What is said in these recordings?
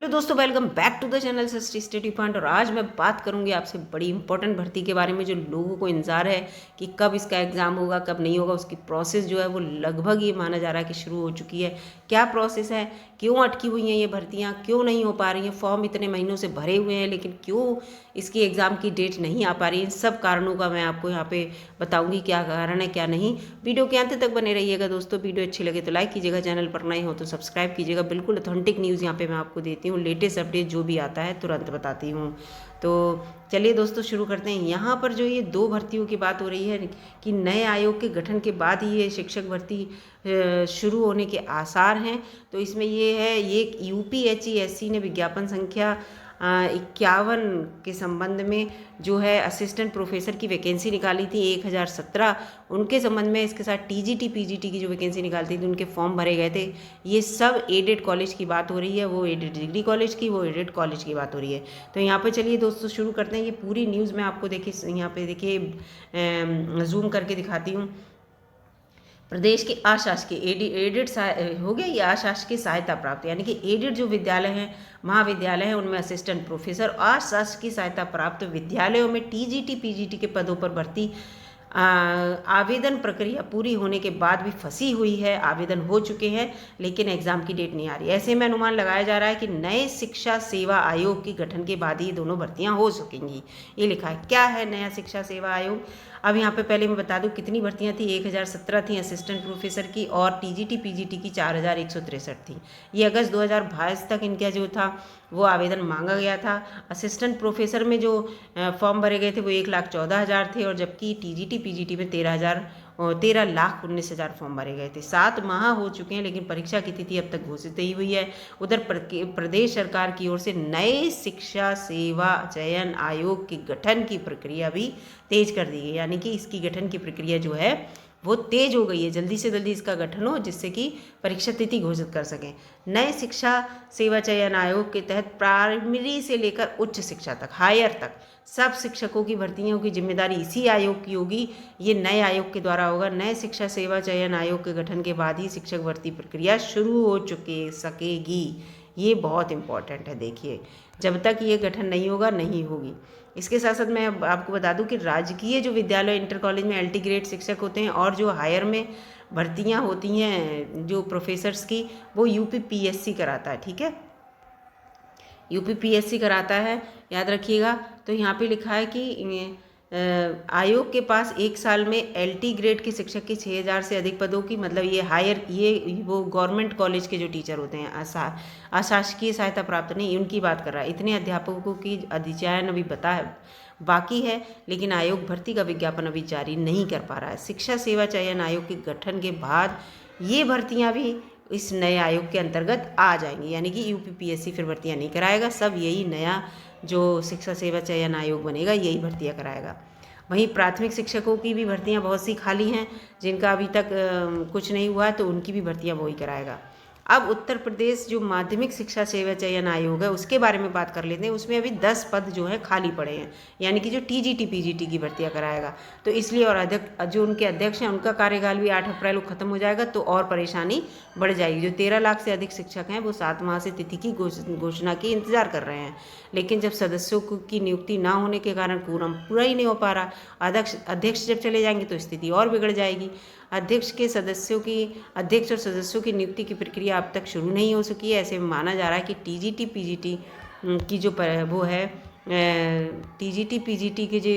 तो दोस्तों welcome back to the channel Sasti study point. और आज मैं बात करूंगी आपसे बड़ी इंपॉर्टेंट भर्ती के बारे में जो लोगों को इंतजार है कि कब इसका एग्ज़ाम होगा कब नहीं होगा। उसकी प्रोसेस जो है वो लगभग ये माना जा रहा है कि शुरू हो चुकी है। क्या प्रोसेस है, क्यों अटकी हुई हैं ये भर्तियां, क्यों नहीं हो पा रही हैं, फॉर्म इतने महीनों से भरे हुए हैं लेकिन क्यों इसकी एग्ज़ाम की डेट नहीं आ पा रही है। इन सब कारणों का मैं आपको यहाँ पे बताऊँगी क्या कारण है क्या नहीं। वीडियो के अंत तक बने रहिएगा दोस्तों। वीडियो अच्छी लगे तो लाइक कीजिएगा, चैनल पर नए हो तो सब्सक्राइब कीजिएगा। बिल्कुल ऑथेंटिक न्यूज़ यहाँ पे मैं आपको देती हूँ, लेटेस्ट अपडेट जो भी आता है तुरंत बताती हूँ। तो चलिए दोस्तों शुरू करते हैं। यहाँ पर जो ये दो भर्तियों की बात हो रही है कि नए आयोग के गठन के बाद ही ये शिक्षक भर्ती शुरू होने के आसार हैं। तो इसमें ये है, ये यूपीएचईएससी ने विज्ञापन संख्या 51 के संबंध में जो है असिस्टेंट प्रोफेसर की वैकेंसी निकाली थी 1017। उनके संबंध में इसके साथ टीजीटी पीजीटी की जो वैकेंसी निकालती थी उनके फॉर्म भरे गए थे। ये सब एडेड कॉलेज की बात हो रही है, वो एडेड डिग्री कॉलेज की, वो एडेड कॉलेज की बात हो रही है। तो यहाँ पे चलिए दोस्तों शुरू करते हैं। ये पूरी न्यूज़ मैं आपको देखिए यहाँ पे देखिए जूम करके दिखाती हूँ। प्रदेश के अशासकीय एडेड हो गया ये अशासकीय सहायता प्राप्त, यानी कि एडेड जो विद्यालय हैं महाविद्यालय हैं उनमें असिस्टेंट प्रोफेसर, अशासकीय सहायता प्राप्त विद्यालयों में टीजीटी पीजीटी के पदों पर भर्ती आवेदन प्रक्रिया पूरी होने के बाद भी फंसी हुई है। आवेदन हो चुके हैं लेकिन एग्ज़ाम की डेट नहीं आ रही। ऐसे में अनुमान लगाया जा रहा है कि नए शिक्षा सेवा आयोग के गठन के बाद ही दोनों भर्तियां हो सकेंगी। ये लिखा है। क्या है नया शिक्षा सेवा आयोग? अब यहाँ पे पहले मैं बता दूँ कितनी भर्तियाँ थी। 1017 थी असिस्टेंट प्रोफेसर की और टीजीटी पीजीटी की 4163 थी। ये अगस्त 2022 तक इनका जो था वो आवेदन मांगा गया था। असिस्टेंट प्रोफेसर में जो फॉर्म भरे गए थे वो 1,14,000 थे और जबकि टीजीटी पीजीटी में 13,19,000 फॉर्म भरे गए थे। 7 माह हो चुके हैं लेकिन परीक्षा की तिथि अब तक घोषित नहीं हुई है। उधर प्रदेश सरकार की ओर से नए शिक्षा सेवा चयन आयोग के गठन की प्रक्रिया भी तेज कर दी गई, यानी कि इसकी गठन की प्रक्रिया जो है वो तेज हो गई है। जल्दी से जल्दी इसका गठन हो जिससे कि परीक्षा तिथि घोषित कर सकें। नए शिक्षा सेवा चयन आयोग के तहत प्राइमरी से लेकर उच्च शिक्षा तक, हायर तक सब शिक्षकों की भर्तियों की जिम्मेदारी इसी आयोग की होगी। ये नए आयोग के द्वारा होगा। नए शिक्षा सेवा चयन आयोग के गठन के बाद ही शिक्षक भर्ती प्रक्रिया शुरू हो सकेगी। ये बहुत इंपॉर्टेंट है। देखिए जब तक ये गठन नहीं होगा नहीं होगी। इसके साथ साथ मैं आपको बता दूं कि राजकीय जो विद्यालय इंटर कॉलेज में एलटी ग्रेड शिक्षक होते हैं और जो हायर में भर्तियां होती हैं जो प्रोफेसर्स की, वो यूपीपीएससी कराता है। ठीक है, यूपीपीएससी कराता है, याद रखिएगा। तो यहाँ पे लिखा है कि आयोग के पास एक साल में एलटी ग्रेड के शिक्षक के 6000 से अधिक पदों की, मतलब ये हायर, ये वो गवर्नमेंट कॉलेज के जो टीचर होते हैं अशासकीय सहायता प्राप्त नहीं, उनकी बात कर रहा है। इतने अध्यापकों की अधिचयन अभी बाकी है लेकिन आयोग भर्ती का विज्ञापन अभी जारी नहीं कर पा रहा है। शिक्षा सेवा चयन आयोग के गठन के बाद ये भर्तियाँ भी इस नए आयोग के अंतर्गत आ जाएंगी, यानी कि यूपीपीएससी फिर भर्तियाँ नहीं कराएगा। सब यही नया जो शिक्षा सेवा चयन आयोग बनेगा यही भर्तियाँ कराएगा। वहीं प्राथमिक शिक्षकों की भी भर्तियाँ बहुत सी खाली हैं जिनका अभी तक कुछ नहीं हुआ, तो उनकी भी भर्तियाँ वही कराएगा। अब उत्तर प्रदेश जो माध्यमिक शिक्षा सेवा चयन आयोग है उसके बारे में बात कर लेते हैं। उसमें अभी 10 पद जो है खाली पड़े हैं, यानी कि जो टीजीटी पीजीटी की भर्तियां कराएगा। तो इसलिए, और जो उनके अध्यक्ष हैं उनका कार्यकाल भी 8 अप्रैल को खत्म हो जाएगा, तो और परेशानी बढ़ जाएगी। जो 13 लाख से अधिक शिक्षक हैं वो 7 माह से तिथि की घोषणा की इंतजार कर रहे हैं, लेकिन जब सदस्यों की नियुक्ति ना होने के कारण पूरा ही नहीं हो पा रहा। अध्यक्ष जब चले जाएंगे तो स्थिति और बिगड़ जाएगी। अध्यक्ष और सदस्यों की नियुक्ति की प्रक्रिया अब तक शुरू नहीं हो सकी है। ऐसे में माना जा रहा है कि टीजीटी पीजीटी की जो वो है टीजीटी पीजीटी की जो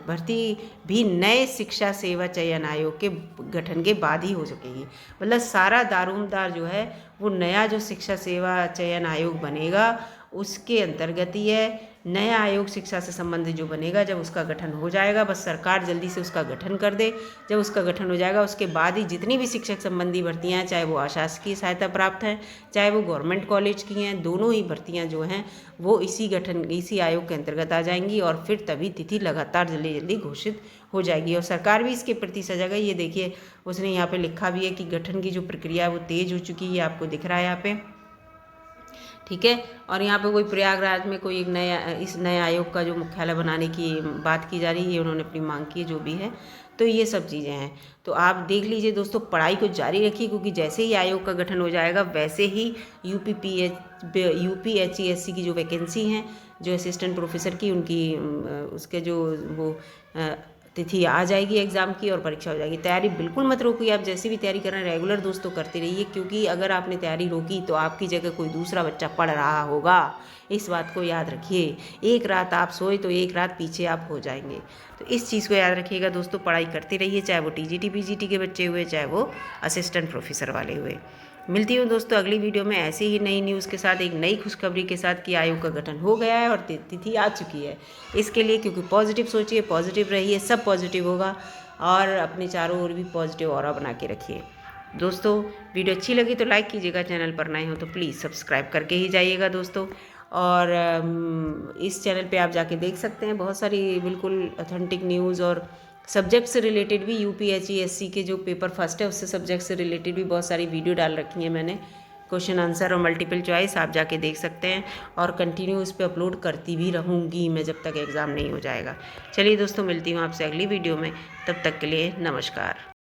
भर्ती भी नए शिक्षा सेवा चयन आयोग के गठन के बाद ही हो सकेगी। मतलब सारा दारोमदार जो है वो नया जो शिक्षा सेवा चयन आयोग बनेगा उसके अंतर्गत ही है। नया आयोग शिक्षा से संबंधित जो बनेगा, जब उसका गठन हो जाएगा, बस सरकार जल्दी से उसका गठन कर दे। जब उसका गठन हो जाएगा उसके बाद ही जितनी भी शिक्षक संबंधी भर्तियां हैं, चाहे वो अशासकीय सहायता प्राप्त हैं चाहे वो गवर्नमेंट कॉलेज की हैं, दोनों ही भर्तियां जो हैं वो इसी आयोग के अंतर्गत आ जाएंगी और फिर तभी तिथि लगातार जल्दी जल्दी घोषित हो जाएगी। और सरकार भी इसके प्रति सजग है। ये देखिए उसने यहाँ पे लिखा भी है कि गठन की जो प्रक्रिया है वो तेज हो चुकी है, आपको दिख रहा है यहाँ पे। ठीक है, और यहाँ पे कोई प्रयागराज में कोई इस नए आयोग का जो मुख्यालय बनाने की बात की जा रही है, उन्होंने अपनी मांग की जो भी है। तो ये सब चीज़ें हैं। तो आप देख लीजिए दोस्तों, पढ़ाई को जारी रखिए, क्योंकि जैसे ही आयोग का गठन हो जाएगा वैसे ही UPHESC की जो वैकेंसी हैं, जो असिस्टेंट प्रोफेसर की, उनकी उसके जो वो तिथि आ जाएगी एग्ज़ाम की और परीक्षा हो जाएगी। तैयारी बिल्कुल मत रोकिए, आप जैसी भी तैयारी कर रहे हैं रेगुलर दोस्तों करते रहिए, क्योंकि अगर आपने तैयारी रोकी तो आपकी जगह कोई दूसरा बच्चा पढ़ रहा होगा। इस बात को याद रखिए, एक रात आप सोए तो एक रात पीछे आप हो जाएंगे। तो इस चीज़ को याद रखिएगा दोस्तों, पढ़ाई करते रहिए, चाहे वो TGT PGT के बच्चे हुए, चाहे वो असिस्टेंट प्रोफेसर वाले हुए। मिलती हूँ दोस्तों अगली वीडियो में ऐसे ही नई न्यूज़ के साथ, एक नई खुशखबरी के साथ कि आयोग का गठन हो गया है और तिथि आ चुकी है। इसके लिए क्योंकि पॉजिटिव सोचिए, पॉजिटिव रहिए, सब पॉजिटिव होगा, और अपने चारों ओर भी पॉजिटिव ऑरा बना के रखिए। दोस्तों वीडियो अच्छी लगी तो लाइक कीजिएगा, चैनल पर नए हो तो प्लीज़ सब्सक्राइब करके ही जाइएगा दोस्तों। और इस चैनल पे आप जाके देख सकते हैं बहुत सारी बिल्कुल ऑथेंटिक न्यूज़, और सब्जेक्ट से रिलेटेड भी UPHESC के जो पेपर फर्स्ट है उससे सब्जेक्ट से रिलेटेड भी बहुत सारी वीडियो डाल रखी हैं मैंने, क्वेश्चन आंसर और मल्टीपल चॉइस, आप जाके देख सकते हैं। और कंटिन्यू उस पर अपलोड करती भी रहूँगी मैं जब तक एग्ज़ाम नहीं हो जाएगा। चलिए दोस्तों, मिलती हूँ आपसे अगली वीडियो में, तब तक के लिए नमस्कार।